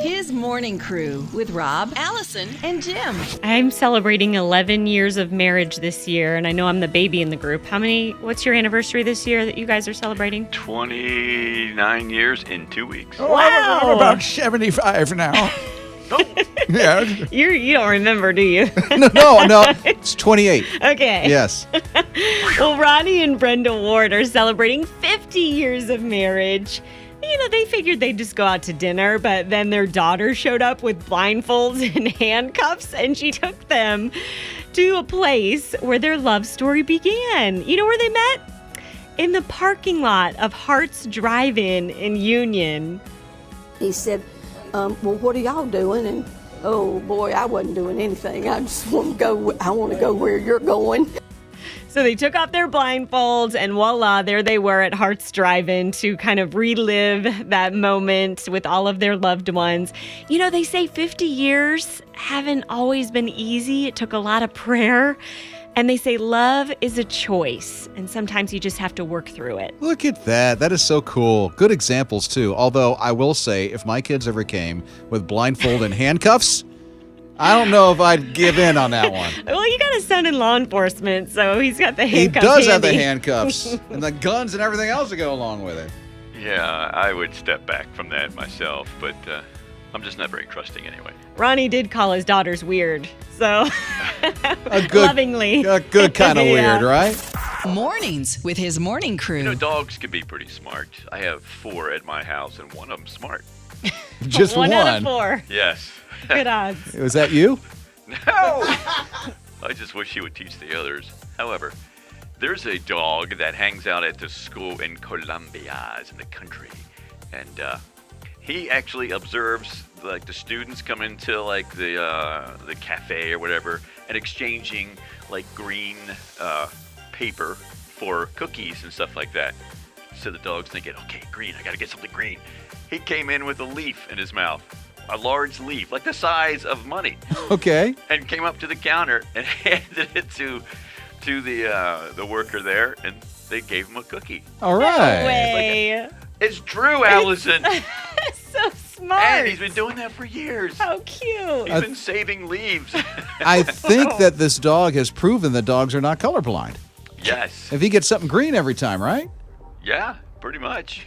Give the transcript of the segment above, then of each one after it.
His Morning Crew with Rob, Allison, and Jim. I'm celebrating 11 years of marriage this year, and I know I'm the baby in the group. What's your anniversary this year that you guys are celebrating? 29 years in 2 weeks. Oh, Wow. I'm about 75 now. Yeah. You don't remember, do you? No, it's 28. Okay. Yes. Well, Ronnie and Brenda Ward are celebrating 50 years of marriage. They figured they'd just go out to dinner, but then their daughter showed up with blindfolds and handcuffs, and she took them to a place where their love story began. You know where they met? In the parking lot of Hart's Drive-In in Union. He said, well, what are y'all doing? And, oh, boy, I wasn't doing anything. I just want to go. I want to go where you're going. So they took off their blindfolds, and voila, there they were at Hart's Drive-In to kind of relive that moment with all of their loved ones. They say 50 years haven't always been easy. It took a lot of prayer. And they say love is a choice, and sometimes you just have to work through it. Look at that. That is so cool. Good examples, too. Although I will say, if my kids ever came with blindfold and handcuffs, I don't know if I'd give in on that one. Well, you got a son in law enforcement, so he's got the He handcuffs does have the handy. handcuffs and the guns and everything else to go along with it. Yeah, I would step back from that myself, but I'm just not very trusting anyway. Ronnie did call his daughters weird, so lovingly. A good kind of Yeah. weird, right? Mornings with His Morning Crew. Dogs can be pretty smart. I have 4 at my house, and one of them's smart. Just one out of 4. Yes. Good odds. Was that you? No! I just wish he would teach the others. However, there's a dog that hangs out at the school in Colombia, it's in the country, and he actually observes the students come into the cafe or whatever and exchanging green paper for cookies and stuff like that. So the dog's thinking, okay, green, I gotta get something green. He came in with a leaf in his mouth. A large leaf, like the size of money. Okay. And came up to the counter and handed it to the worker there, and they gave him a cookie. All right. No way. It's true, Allison. So smart. And he's been doing that for years. How cute. He's been saving leaves. I think that this dog has proven that dogs are not colorblind. Yes. If he gets something green every time, right? Yeah, pretty much.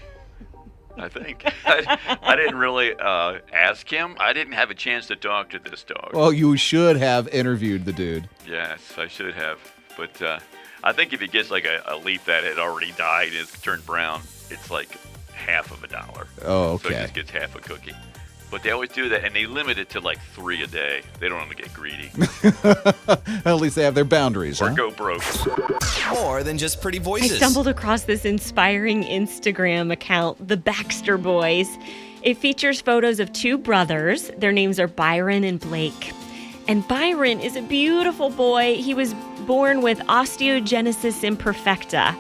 I think. I didn't really ask him. I didn't have a chance to talk to this dog. Well, you should have interviewed the dude. Yes, I should have. But I think if he gets a leaf that had already died and it's turned brown, it's half of $1. Oh, So he okay. just gets half a cookie. But they always do that, and they limit it to 3 a day. They don't want to get greedy At least they have their boundaries, or huh? go broke. More than just pretty I voices. stumbled across this inspiring Instagram account, The Baxter Boys. It features photos of 2 brothers. Their names are Byron and Blake. And Byron is a beautiful boy. He was born with osteogenesis imperfecta,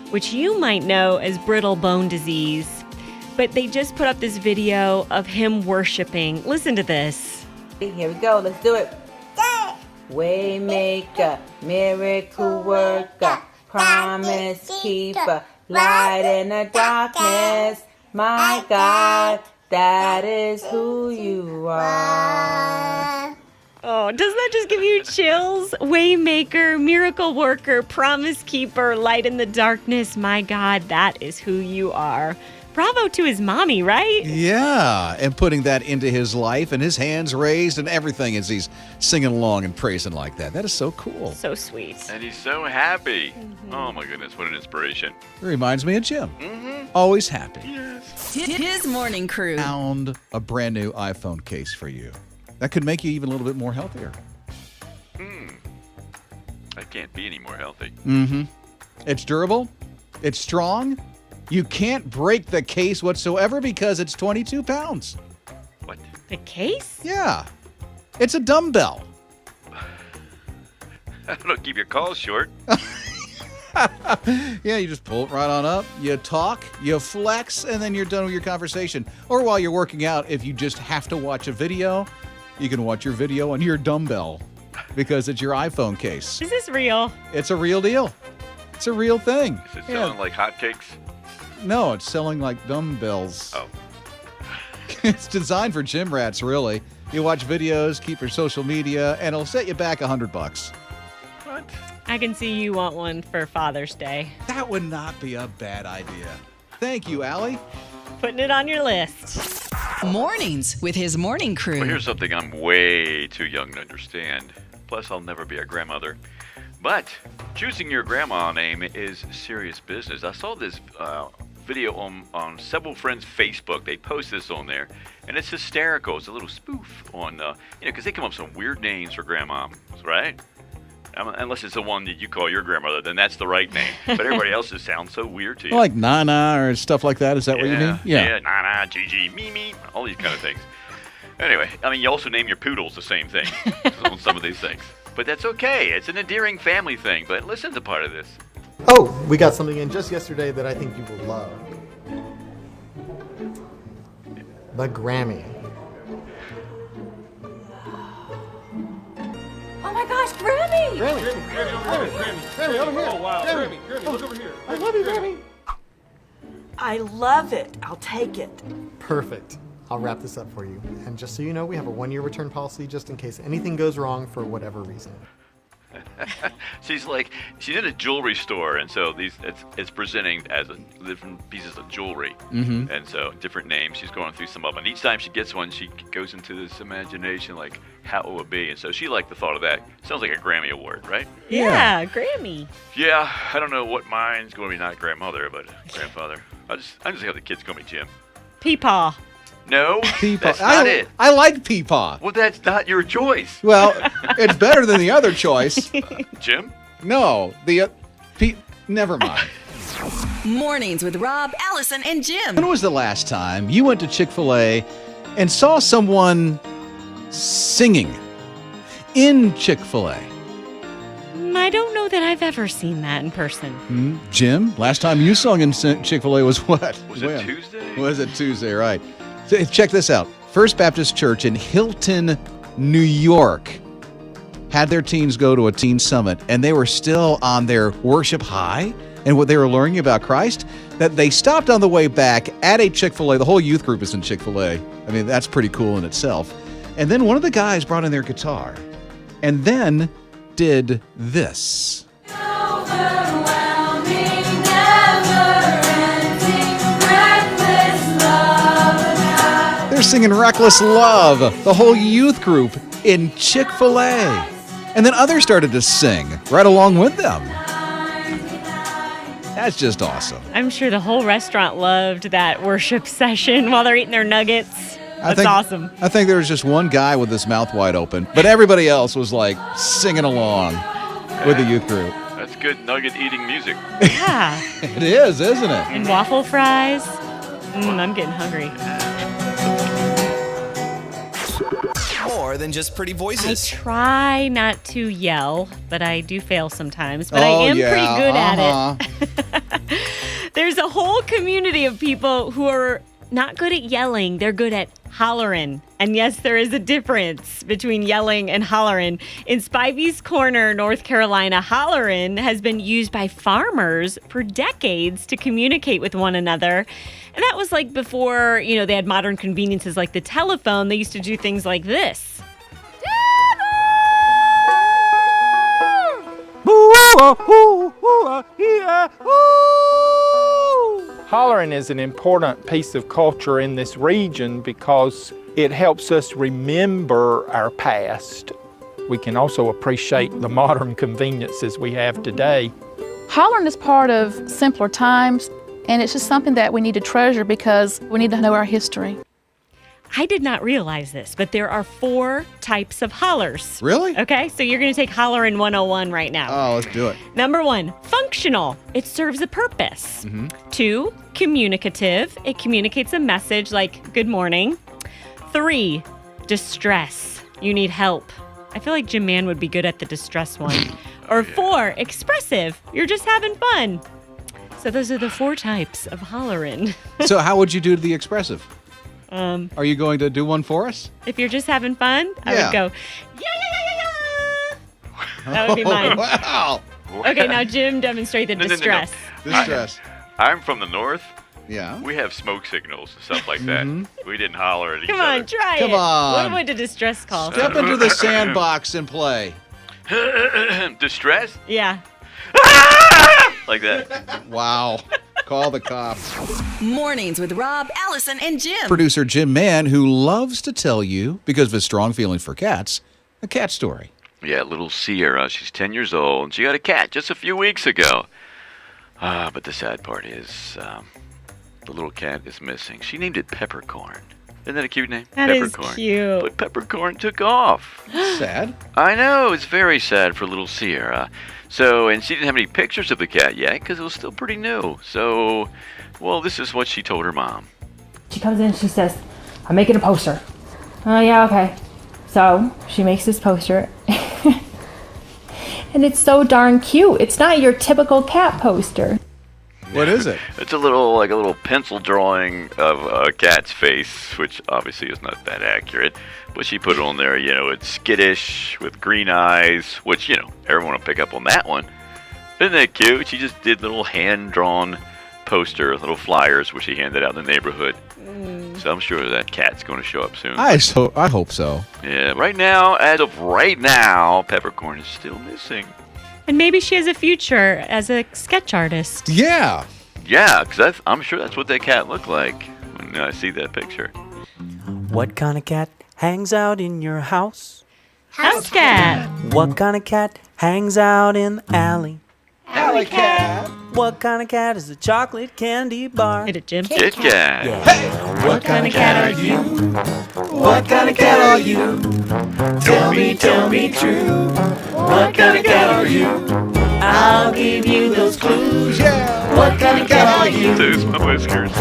which you might know as brittle bone disease. But they just put up this video of him worshiping. Listen to this. Here we go. Let's do it. Waymaker, miracle worker, promise keeper, light in the darkness. My God, that is who you are. Oh, doesn't that just give you chills? Waymaker, miracle worker, promise keeper, light in the darkness. My God, that is who you are. Bravo to his mommy, right? Yeah, and putting that into his life and his hands raised and everything as he's singing along and praising like that. That is so cool. So sweet. And he's so happy. Oh, my goodness, what an inspiration. It reminds me of Jim. Always happy. His Morning Crew. Found a brand new iPhone case for you. That could make you even a little bit more healthier. I can't be any more healthy. It's durable. It's strong. You can't break the case whatsoever because it's 22 pounds. What? The case? Yeah. It's a dumbbell. Don't keep your calls short. Yeah, you just pull it right on up, you talk, you flex, and then you're done with your conversation. Or while you're working out, if you just have to watch a video, you can watch your video on your dumbbell because it's your iPhone case. Is this real? It's a real deal. It's a real thing. Is it selling like hotcakes? No, it's selling like dumbbells. Oh. It's designed for gym rats, really. You watch videos, keep your social media, and it'll set you back $100. What? I can see you want one for Father's Day. That would not be a bad idea. Thank you, Allie. Putting it on your list. Mornings with his morning crew. Well, here's something I'm way too young to understand. Plus, I'll never be a grandmother. But choosing your grandma name is serious business. I saw this video on several friends' Facebook. They post this on there, and it's hysterical. It's a little spoof on, because they come up with some weird names for grandma, right? Unless it's the one that you call your grandmother, then that's the right name. But everybody else's sounds so weird to you. Like Nana or stuff like that. Is that what you mean? Yeah, Nana, Gigi, Mimi, all these kind of things. Anyway, you also name your poodles the same thing on some of these things. But that's okay. It's an endearing family thing. But listen to part of this. Oh, we got something in just yesterday that I think you will love. The Grammy. Oh my gosh, Grammy! Grammy, over here. Oh, wow. Grammy, look over here. I love you, Grammy. I love it. I'll take it. Perfect. I'll wrap this up for you. And just so you know, we have a 1-year return policy just in case anything goes wrong for whatever reason. She's in a jewelry store, and so it's presenting as different pieces of jewelry, and so different names. She's going through some of them, and each time she gets one, she goes into this imagination, like how it would be, and so she liked the thought of that. Sounds like a Grammy Award, right? Yeah, Grammy. Yeah, I don't know what mine's going to be, not grandmother, but grandfather. I just have the kids call me Jim. Peepaw. No, Peepaw. that's not it. I like Peepaw. Well, that's not your choice. Well, it's better than the other choice. Jim? No, never mind. Mornings with Rob, Allison, and Jim. When was the last time you went to Chick-fil-A and saw someone singing in Chick-fil-A? I don't know that I've ever seen that in person. Jim, last time you sung in Chick-fil-A was what? Was it Tuesday? Was it Tuesday, right. So, check this out. First Baptist Church in Hilton, New York had their teens go to a teen summit, and they were still on their worship high and what they were learning about Christ, that they stopped on the way back at a Chick-fil-A. The whole youth group is in Chick-fil-A. I mean, that's pretty cool in itself. And then one of the guys brought in their guitar and then did this. They're singing Reckless Love, the whole youth group in Chick-fil-A. And then others started to sing right along with them. That's just awesome. I'm sure the whole restaurant loved that worship session while they're eating their nuggets. That's awesome. I think there was just one guy with his mouth wide open, but everybody else was like singing along with the youth group. That's good nugget eating music. Yeah. It is, isn't it? And waffle fries. I'm getting hungry. More than just pretty I voices. try not to yell, but I do fail sometimes. But I am pretty good at it. There's a whole community of people who are not good at yelling. They're good at hollering. And yes, there is a difference between yelling and hollering. In Spivey's Corner, North Carolina, hollering has been used by farmers for decades to communicate with one another. And that was like before, they had modern conveniences like the telephone. They used to do things like this. Hollering is an important piece of culture in this region because it helps us remember our past. We can also appreciate the modern conveniences we have today. Hollering is part of simpler times, and it's just something that we need to treasure because we need to know our history. I did not realize this, but there are 4 types of hollers. Really? Okay, so you're going to take Hollerin' 101 right now. Oh, let's do it. Number 1, functional. It serves a purpose. 2, communicative. It communicates a message like good morning. 3, distress. You need help. I feel like Jim Mann would be good at the distress one. Or 4, expressive. You're just having fun. So those are the 4 types of hollerin'. So how would you do the expressive? Are you going to do one for us? If you're just having fun, I would go, yeah. That would be mine. Wow. Okay, now Jim, demonstrate the distress. Distress. I'm from the north, Yeah. We have smoke signals and stuff like that. We didn't holler at each Come other. on, try it. Come on. What would a distress call? Step into the sandbox and play. Distress? Yeah. Like that. Wow. Call the cops. Mornings with Rob, Allison, and Jim. Producer Jim Mann, who loves to tell you, because of his strong feeling for cats, a cat story. Yeah, little Sierra. She's 10 years old, and she got a cat just a few weeks ago. But the sad part is, the little cat is missing. She named it Peppercorn. Isn't that a cute name? That is Peppercorn. cute. But Peppercorn took off. Sad. I know, it's very sad for little Sierra. So, and she didn't have any pictures of the cat yet because it was still pretty new. So, well, this is what she told her mom. She comes in and she says, I'm making a poster. Oh, yeah, okay. So, she makes this poster. And it's so darn cute. It's not your typical cat poster. What is it? It's a little pencil drawing of a cat's face, which obviously is not that accurate. But she put it on there, it's skittish with green eyes, which, everyone will pick up on that one. Isn't that cute? She just did little hand-drawn poster, little flyers, which she handed out in the neighborhood. So I'm sure that cat's going to show up soon. I hope so. Yeah, as of right now, Peppercorn is still missing. And maybe she has a future as a sketch artist. Yeah. Yeah, because I'm sure that's what that cat looked like when I see that picture. What kind of cat hangs out in your house? House cat. What kind of cat hangs out in the alley? Alley cat. What kind of cat is a chocolate candy bar? Hit it, Jim. Kit Kat. Yeah. Hey, what kind of cat are you? What kind of cat are you? Tell me true. What kind of cat are you? I'll give you those clues. Yeah. What kind of cat are you? There's my whiskers.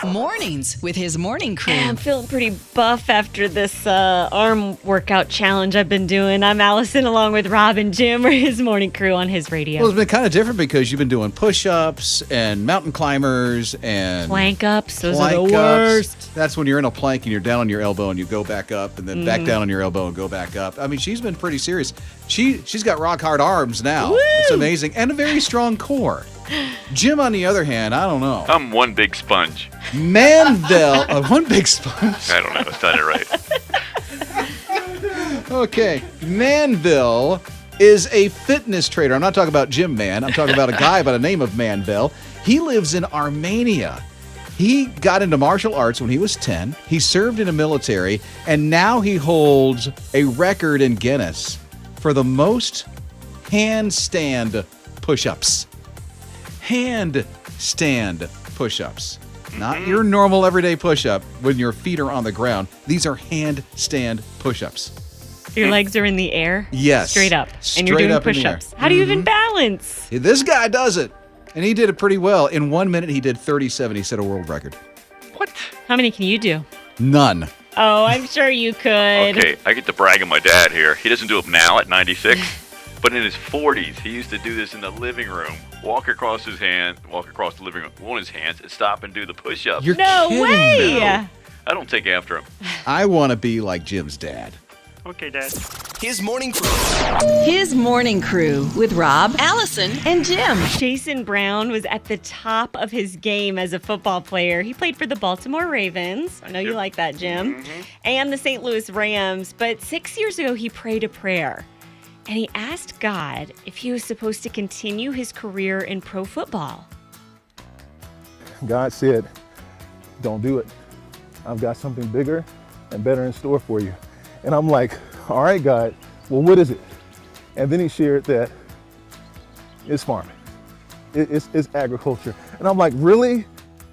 Mornings with his morning crew. I'm feeling pretty buff after this arm workout challenge I've been doing. I'm Allison along with Rob and Jim, or his morning crew on his radio. Well, it's been kind of different because you've been doing push-ups and mountain climbers and Plank ups, those plank are the worst. ups. That's when you're in a plank and you're down on your elbow and you go back up and then back down on your elbow and go back up. I mean, she's been pretty serious. She's got rock hard arms now. Woo! It's amazing. And a very strong core. Jim, on the other hand, I don't know. I'm one big sponge. Manville, one big sponge. I don't know. It's not it right. Okay, Manville is a fitness trainer. I'm not talking about Jim Man. I'm talking about a guy by the name of Manville. He lives in Armenia. He got into martial arts when he was 10. He served in the military, and now he holds a record in Guinness for the most handstand push-ups. Handstand push-ups. Not your normal everyday push-up when your feet are on the ground. These are handstand push-ups. Your legs are in the air? Yes. Straight up. Straight And you're doing up in the push-ups. air. How do you even balance? This guy does it. And he did it pretty well. In 1 minute, he did 37. He set a world record. What? How many can you do? None. Oh, I'm sure you could. Okay, I get to brag on my dad here. He doesn't do it now at 96, but in his 40s, he used to do this in the living room. Walk across the living room on his hands and stop and do the push-ups. You're No kidding way! me. I don't take after him. I want to be like Jim's dad. Okay, Dad. His morning crew. His morning crew with Rob, Allison, and Jim. Jason Brown was at the top of his game as a football player. He played for the Baltimore Ravens. I know you like that, Jim. And the St. Louis Rams. But 6 years ago, he prayed a prayer. And he asked God if he was supposed to continue his career in pro football. God said, don't do it. I've got something bigger and better in store for you. And I'm like, all right, God, well, what is it? And then he shared that it's farming. It's agriculture. And I'm like, really?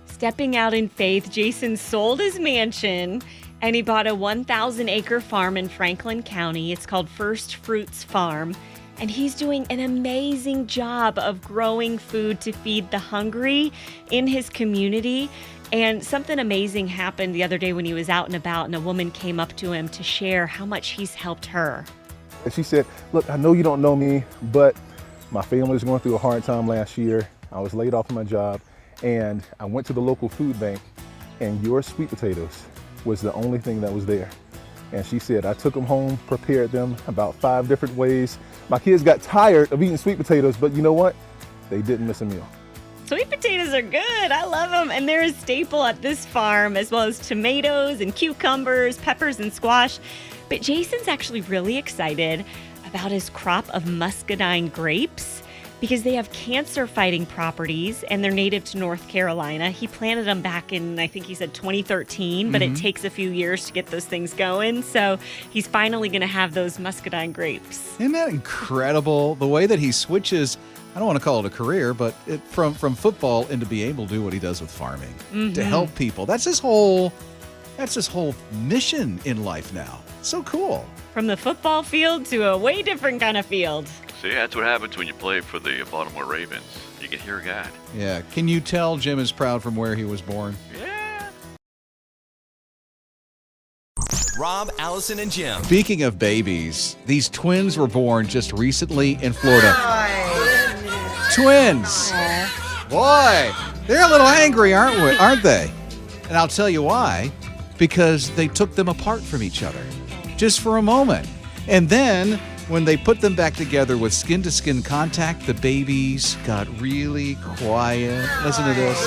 Stepping out in faith, Jason sold his mansion and he bought a 1,000-acre farm in Franklin County. It's called First Fruits Farm. And he's doing an amazing job of growing food to feed the hungry in his community. And something amazing happened the other day when he was out and about, and a woman came up to him to share how much he's helped her. And she said, look, I know you don't know me, but my family was going through a hard time last year. I was laid off from my job, and I went to the local food bank, and your sweet potatoes was the only thing that was there. And she said, I took them home, prepared them about 5 different ways. My kids got tired of eating sweet potatoes, but you know what? They didn't miss a meal. Sweet potatoes are good. I love them. And they're a staple at this farm, as well as tomatoes and cucumbers, peppers and squash. But Jason's actually really excited about his crop of muscadine grapes because they have cancer-fighting properties and they're native to North Carolina. He planted them back in, I think he said 2013, but it takes a few years to get those things going. So he's finally going to have those muscadine grapes. Isn't that incredible? The way that he switches, I don't want to call it a career, but from football into being able to do what he does with farming, to help people. That's his whole mission in life now. So cool. From the football field to a way different kind of field. See, that's what happens when you play for the Baltimore Ravens. You can hear God. Yeah. Can you tell Jim is proud from where he was born? Yeah. Rob, Allison, and Jim. Speaking of babies, these twins were born just recently in Florida. Twins. Boy, they're a little angry, aren't they? And I'll tell you why. Because they took them apart from each other just for a moment. And then when they put them back together with skin-to-skin contact, the babies got really quiet. Listen to this.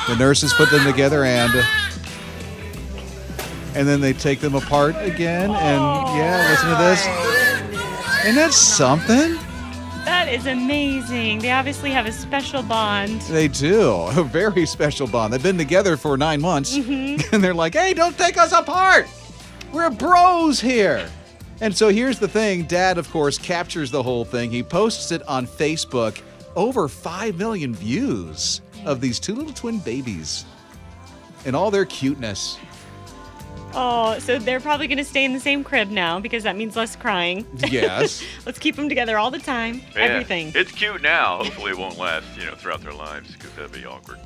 The nurses put them together and then they take them apart again. And yeah, listen to this. And that's something. That is amazing. They obviously have a special bond. They do. A very special bond. They've been together for 9 months. And they're like, hey, don't take us apart. We're bros here. And so here's the thing. Dad, of course, captures the whole thing. He posts it on Facebook. Over 5 million views of these two little twin babies and all their cuteness. Oh, so they're probably going to stay in the same crib now because that means less crying. Yes. Let's keep them together all the time. Yeah, Everything. It's cute now. Hopefully it won't last, throughout their lives because that'd be awkward.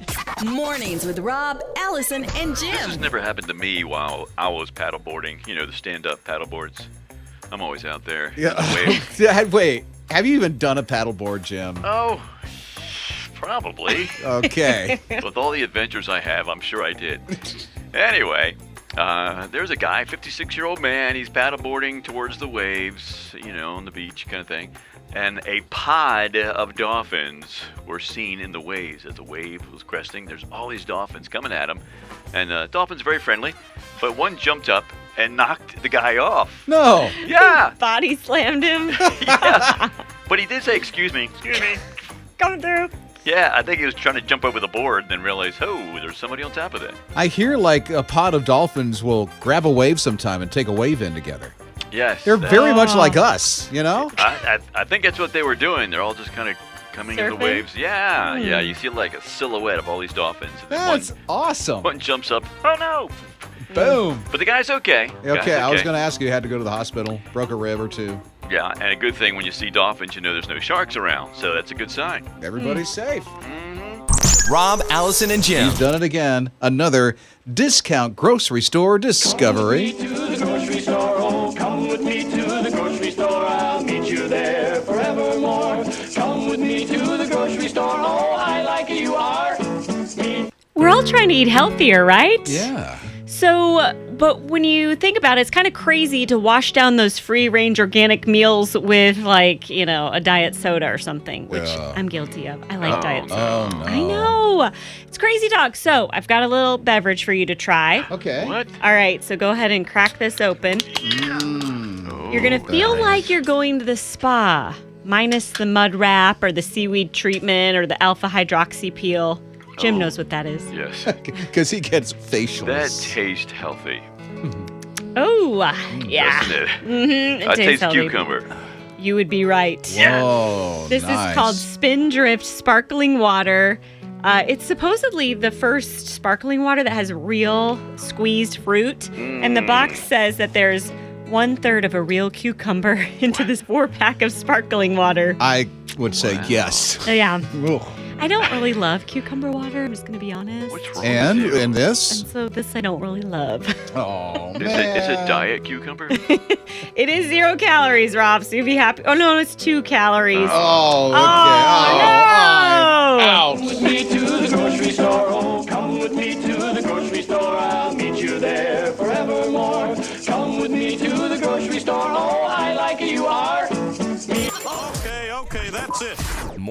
Mornings with Rob, Allison, and This Jim. has never happened to me while I was paddleboarding. The stand-up paddle boards. I'm always out there. Yeah. Wave. Wait, have you even done a paddleboard, Jim? Oh, probably. Okay. With all the adventures I have, I'm sure I did. Anyway, there's a guy, 56-year-old man. He's paddleboarding towards the waves, on the beach kind of thing. And a pod of dolphins were seen in the waves as the wave was cresting. There's all these dolphins coming at him. And dolphins are very friendly. But one jumped up and knocked the guy off. No. Yeah. Body slammed him. Yeah. But he did say, excuse me. Coming through. Yeah, I think he was trying to jump over the board and then realized, oh, there's somebody on top of it. I hear like a pod of dolphins will grab a wave sometime and take a wave in together. Yes. They're very much like us, I think that's what they were doing. They're all just kind of coming in the waves. Yeah, yeah. You see like a silhouette of all these dolphins. And then That's awesome. One jumps up. Oh, no. Boom. But the guy's okay. Okay, I was going to ask you, had to go to the hospital, broke a rib or two. Yeah, and a good thing when you see dolphins, there's no sharks around. So that's a good sign. Everybody's safe. Rob, Allison, and Jim. He's done it again. Another discount grocery store discovery. Come with me to the grocery store. Oh, come with me to the grocery store. I'll meet you there forevermore. Come with me to the grocery store. Oh, I like you are. We're all trying to eat healthier, right? Yeah. So, but when you think about it, it's kind of crazy to wash down those free-range organic meals with, a diet soda or something, which I'm guilty of. I like diet soda. Oh, no. I know. It's crazy talk. So, I've got a little beverage for you to try. Okay. What? All right, so go ahead and crack this open. You're going to feel like you're going to the spa, minus the mud wrap or the seaweed treatment or the alpha hydroxy peel. Jim knows what that is. Yes. Because he gets facials. That tastes healthy. Oh, yeah. Doesn't it? Mm-hmm. I taste healthy. cucumber. You would be right. Whoa, This nice. is called Spindrift Sparkling Water. It's supposedly the first sparkling water that has real squeezed fruit. And the box says that there's 1/3 of a real cucumber into this 4-pack of sparkling water. I would say yes. Yeah. Ugh. I don't really love cucumber water, I'm just going to be honest. What's wrong And with you? in this? And so this I don't really love. Oh, Is man. it diet cucumber? It is 0 calories, Rob, so you'll be happy. Oh, no, it's 2 calories. Oh, okay. Oh, no! Ouch. Come with me to the grocery store. Oh, come with me to the grocery store. I'll meet you there forevermore. Come with me to the grocery store. Oh, I like you are. Okay, that's it.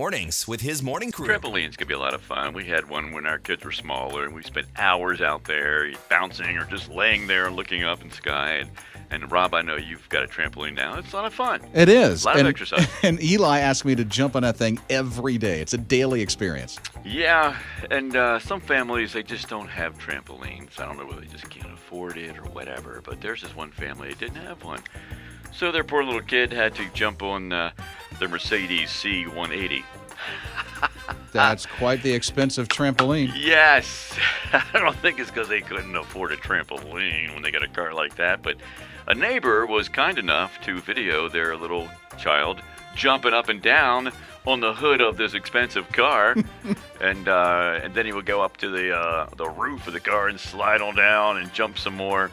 mornings with his morning crew. Trampolines can be a lot of fun. We had one when our kids were smaller, and we spent hours out there bouncing or just laying there and looking up in the sky. And Rob, I know you've got a trampoline now. It's a lot of fun. It is. A lot of exercise. And Eli asked me to jump on that thing every day. It's a daily experience. Yeah, and some families, they just don't have trampolines. I don't know whether they just can't afford it or whatever, but there's this one family that didn't have one. So their poor little kid had to jump on their Mercedes C180. That's quite the expensive trampoline. Yes. I don't think it's because they couldn't afford a trampoline when they got a car like that, but a neighbor was kind enough to video their little child jumping up and down on the hood of this expensive car, and then he would go up to the roof of the car and slide on down and jump some more.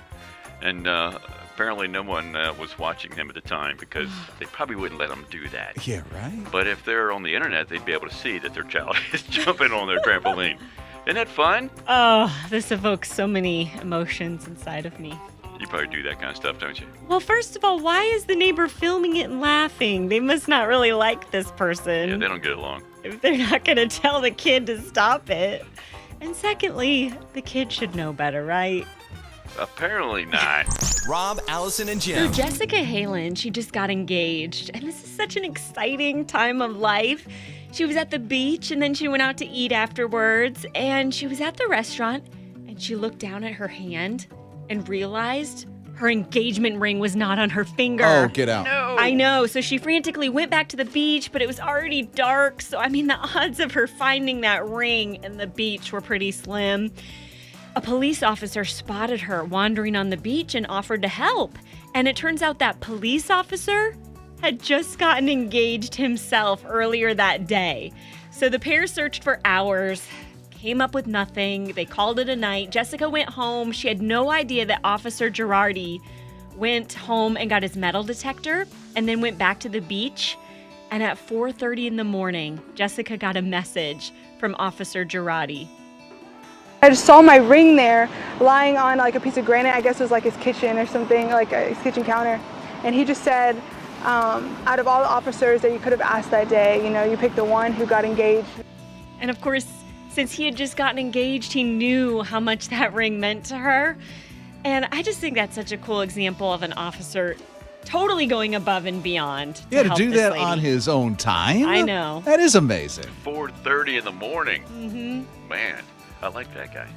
And apparently no one was watching him at the time because they probably wouldn't let him do that. Yeah, right. But if they're on the internet, they'd be able to see that their child is jumping on their trampoline. Isn't that fun? Oh, this evokes so many emotions inside of me. You probably do that kind of stuff, don't you? Well, first of all, why is the neighbor filming it and laughing? They must not really like this person. Yeah, they don't get along. If they're not going to tell the kid to stop it. And secondly, the kid should know better, right? Apparently not. Rob, Allison, and So Jim. Jessica Halen, she just got engaged, and this is such an exciting time of life. She was at the beach, and then she went out to eat afterwards, and she was at the restaurant, and she looked down at her hand and realized her engagement ring was not on her finger. Oh, get out. No. I know. So she frantically went back to the beach, but it was already dark. So, I mean, the odds of her finding that ring in the beach were pretty slim. A police officer spotted her wandering on the beach and offered to help. And it turns out that police officer had just gotten engaged himself earlier that day. So the pair searched for hours, came up with nothing. They called it a night. Jessica went home. She had no idea that Officer Girardi went home and got his metal detector and then went back to the beach. And at 4:30 in the morning, Jessica got a message from Officer Girardi. I just saw my ring there lying on like a piece of granite. I guess it was like his kitchen or something, like his kitchen counter. And he just said, out of all the officers that you could have asked that day, you know, you picked the one who got engaged. And of course, since he had just gotten engaged, he knew how much that ring meant to her. And I just think that's such a cool example of an officer totally going above and beyond. Yeah, to help do this that lady. on his own time. I know. That is amazing. 4:30 in the morning. Mm-hmm. Man, I like that guy.